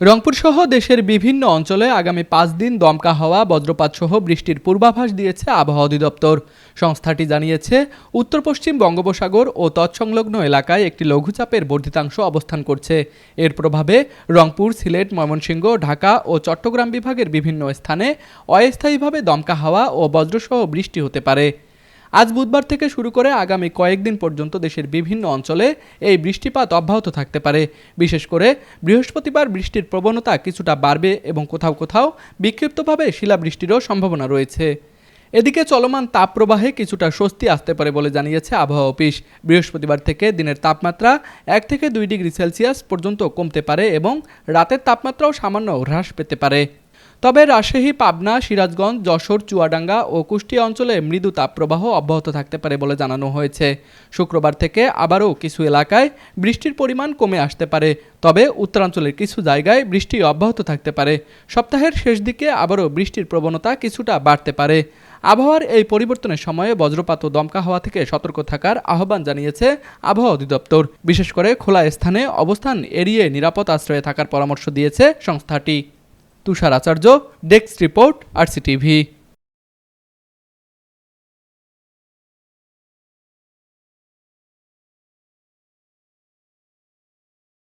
রংপুর সহ দেশের বিভিন্ন অঞ্চলে আগামী 5 দিন দমকা হাওয়া বজ্রপাত সহ বৃষ্টির পূর্বাভাস দিয়েছে আবহাওয়া অধিদপ্তর। সংস্থাটি জানিয়েছে, উত্তর পশ্চিম বঙ্গোপসাগর ও তৎসংলগ্ন এলাকায় একটি লঘুচাপের বর্ধিতাংশ অবস্থান করছে। এর প্রভাবে রংপুর, সিলেট, ময়মনসিংহ, ঢাকা ও চট্টগ্রাম বিভাগের বিভিন্ন স্থানে অস্থায়ীভাবে দমকা হাওয়া ও বজ্রসহ বৃষ্টি হতে পারে। আজ বুধবার থেকে শুরু করে আগামী কয়েকদিন পর্যন্ত দেশের বিভিন্ন অঞ্চলে এই বৃষ্টিপাত অব্যাহত থাকতে পারে। বিশেষ করে বৃহস্পতিবার বৃষ্টির প্রবণতা কিছুটা বাড়বে এবং কোথাও কোথাও বিক্ষিপ্তভাবে শিলাবৃষ্টিরও সম্ভাবনা রয়েছে। এদিকে চলমান তাপপ্রবাহে কিছুটা স্বস্তি আসতে পারে বলে জানিয়েছে আবহাওয়া অফিস। বৃহস্পতিবার থেকে দিনের তাপমাত্রা 1 থেকে 2 ডিগ্রি সেলসিয়াস পর্যন্ত কমতে পারে এবং রাতের তাপমাত্রাও সামান্য হ্রাস পেতে পারে। তবে রাজশাহী, পাবনা, সিরাজগঞ্জ, যশোর, চুয়াডাঙ্গা ও কুষ্টিয়া অঞ্চলে মৃদু তাপপ্রবাহ অব্যাহত থাকতে পারে বলে জানানো হয়েছে। শুক্রবার থেকে আবারও কিছু এলাকায় বৃষ্টির পরিমাণ কমে আসতে পারে, তবে উত্তরাঞ্চলের কিছু জায়গায় বৃষ্টি অব্যাহত থাকতে পারে। সপ্তাহের শেষ দিকে আবারও বৃষ্টির প্রবণতা কিছুটা বাড়তে পারে। আবহাওয়ার এই পরিবর্তনের সময়ে বজ্রপাত ও দমকা হাওয়া থেকে সতর্ক থাকার আহ্বান জানিয়েছে আবহাওয়া অধিদপ্তর। বিশেষ করে খোলা স্থানে অবস্থান এড়িয়ে নিরাপদ আশ্রয়ে থাকার পরামর্শ দিয়েছে সংস্থাটি। তুষার আচার্য, ডেস্ক রিপোর্ট, RCTV।